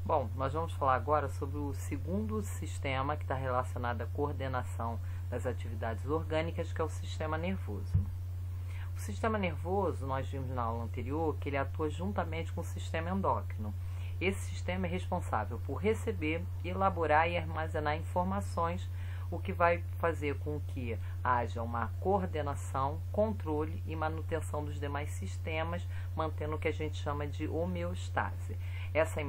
Bom, nós vamos falar agora sobre o segundo sistema que está relacionado à coordenação das atividades orgânicas, que é o sistema nervoso. O sistema nervoso, nós vimos na aula anterior, que ele atua juntamente com o sistema endócrino. Esse sistema é responsável por receber, elaborar e armazenar informações, o que vai fazer com que haja uma coordenação, controle e manutenção dos demais sistemas, mantendo o que a gente chama de homeostase. Essa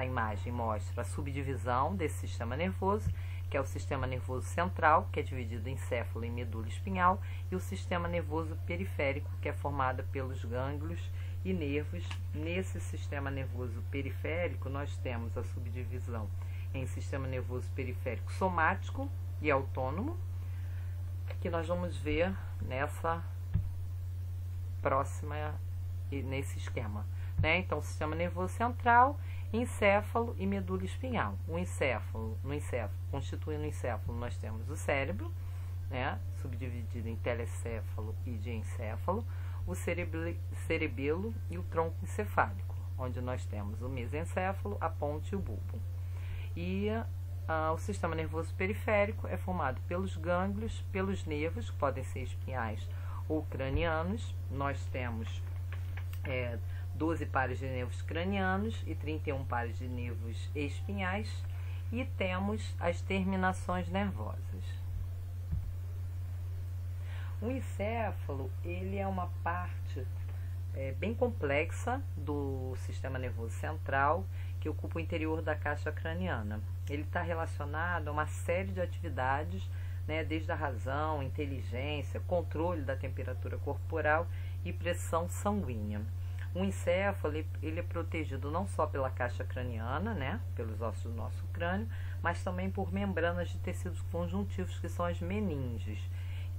imagem mostra a subdivisão desse sistema nervoso, que é o sistema nervoso central, que é dividido em encéfalo e medula espinhal, e o sistema nervoso periférico, que é formado pelos gânglios e nervos. Nesse sistema nervoso periférico, nós temos a subdivisão em sistema nervoso periférico somático e autônomo, que nós vamos ver nessa próxima, nesse esquema, né? Então, sistema nervoso central, encéfalo e medula espinhal. Constituindo o encéfalo, nós temos o cérebro, né? Subdividido em telecéfalo e diencéfalo, o cerebelo e o tronco encefálico, onde nós temos o mesencéfalo, a ponte e o bulbo. E o sistema nervoso periférico é formado pelos gânglios, pelos nervos, que podem ser espinhais ou cranianos. Nós temos 12 pares de nervos cranianos e 31 pares de nervos espinhais, e temos as terminações nervosas. O encéfalo, ele é uma parte bem complexa do sistema nervoso central, que ocupa o interior da caixa craniana. Ele está relacionado a uma série de atividades, né, desde a razão, inteligência, controle da temperatura corporal e pressão sanguínea. O encéfalo, ele é protegido não só pela caixa craniana, né, pelos ossos do nosso crânio, mas também por membranas de tecidos conjuntivos, que são as meninges,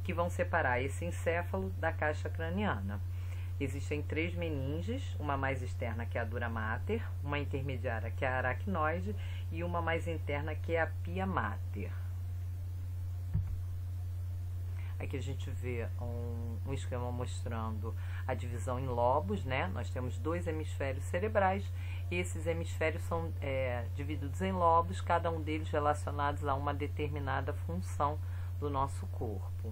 que vão separar esse encéfalo da caixa craniana. Existem 3 meninges, uma mais externa, que é a dura mater, uma intermediária, que é a aracnoide, e uma mais interna, que é a pia mater. Aqui a gente vê um esquema mostrando a divisão em lobos, né? Nós temos 2 hemisférios cerebrais, e esses hemisférios são divididos em lobos, cada um deles relacionados a uma determinada função do nosso corpo.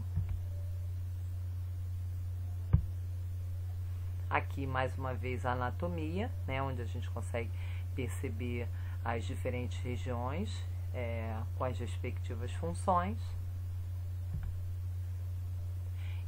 Aqui, mais uma vez, a anatomia, né, onde a gente consegue perceber as diferentes regiões com as respectivas funções.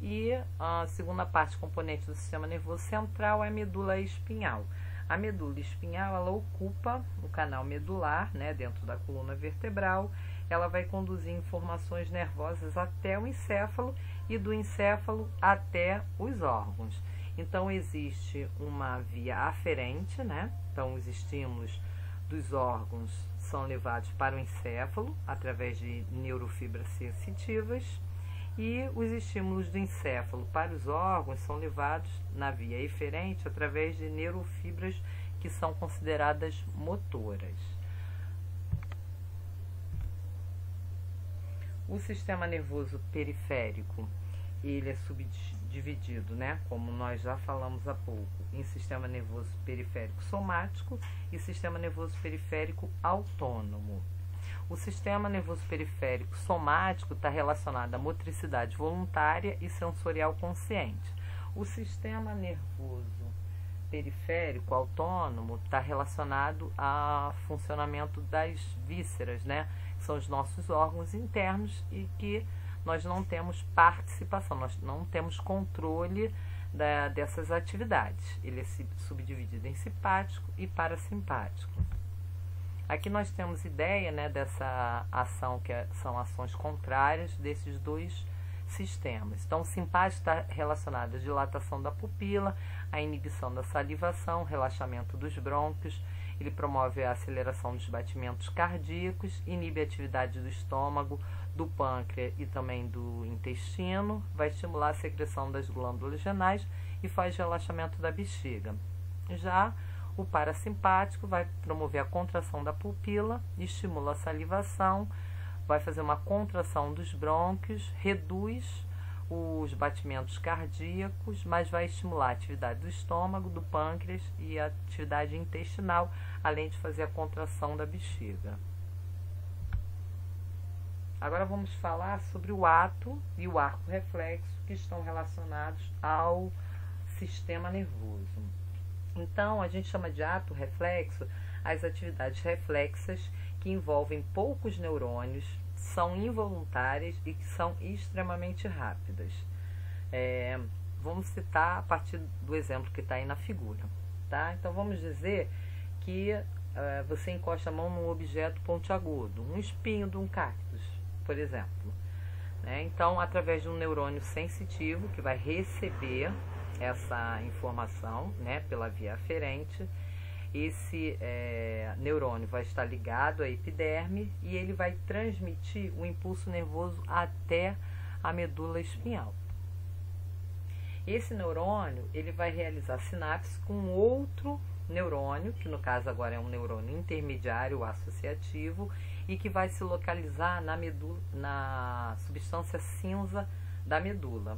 E a segunda parte, componente do sistema nervoso central, é a medula espinhal. A medula espinhal, ela ocupa o canal medular, né, dentro da coluna vertebral. Ela vai conduzir informações nervosas até o encéfalo e do encéfalo até os órgãos. Então, existe uma via aferente, né? Então, os estímulos dos órgãos são levados para o encéfalo através de neurofibras sensitivas, e os estímulos do encéfalo para os órgãos são levados na via eferente através de neurofibras que são consideradas motoras. O sistema nervoso periférico, ele é subdividido, né, como nós já falamos há pouco, em sistema nervoso periférico somático e sistema nervoso periférico autônomo. O sistema nervoso periférico somático está relacionado à motricidade voluntária e sensorial consciente. O sistema nervoso periférico autônomo está relacionado ao funcionamento das vísceras, né, que são os nossos órgãos internos, e que nós não temos participação, nós não temos controle dessas atividades. Ele é subdividido em simpático e parasimpático. Aqui nós temos ideia, né, dessa ação, que são ações contrárias desses 2 sistemas. Então, o simpático está relacionado à dilatação da pupila, à inibição da salivação, relaxamento dos brônquios. Ele promove a aceleração dos batimentos cardíacos, inibe a atividade do estômago, do pâncreas e também do intestino, vai estimular a secreção das glândulas renais e faz relaxamento da bexiga. Já o parasimpático vai promover a contração da pupila, estimula a salivação, vai fazer uma contração dos brônquios, reduz os batimentos cardíacos, mas vai estimular a atividade do estômago, do pâncreas e a atividade intestinal, além de fazer a contração da bexiga. Agora vamos falar sobre o ato e o arco reflexo, que estão relacionados ao sistema nervoso. Então, a gente chama de ato reflexo as atividades reflexas que envolvem poucos neurônios, são involuntárias e que são extremamente rápidas. Vamos citar a partir do exemplo que está aí na figura, tá? Então, vamos dizer que você encosta a mão num objeto pontiagudo, um espinho de um cactus, por exemplo. Então, através de um neurônio sensitivo que vai receber essa informação, pela via aferente, esse neurônio vai estar ligado à epiderme e ele vai transmitir o impulso nervoso até a medula espinhal. Esse neurônio ele vai realizar sinapse com outro neurônio, que no caso agora é um neurônio intermediário associativo, e que vai se localizar na medula, na substância cinza da medula,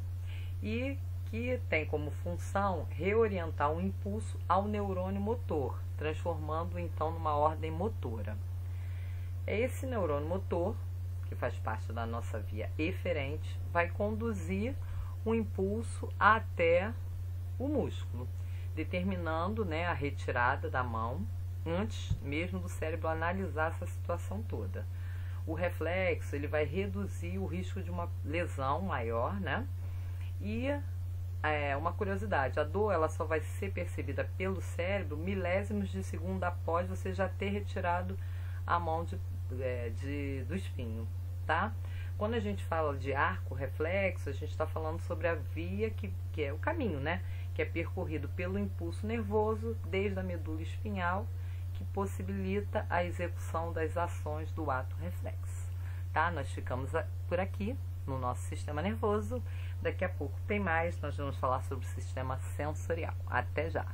e que tem como função reorientar o impulso ao neurônio motor, transformando-o então numa ordem motora. Esse neurônio motor, que faz parte da nossa via eferente, vai conduzir o impulso até o músculo, determinando a retirada da mão antes mesmo do cérebro analisar essa situação toda. O reflexo ele vai reduzir o risco de uma lesão maior, E uma curiosidade, a dor ela só vai ser percebida pelo cérebro milésimos de segundo após você já ter retirado a mão do espinho, tá? Quando a gente fala de arco reflexo, a gente está falando sobre a via que é o caminho, que é percorrido pelo impulso nervoso desde a medula espinhal, que possibilita a execução das ações do ato reflexo, tá? Nós ficamos por aqui no nosso sistema nervoso. Daqui a pouco tem mais, nós vamos falar sobre o sistema sensorial. Até já!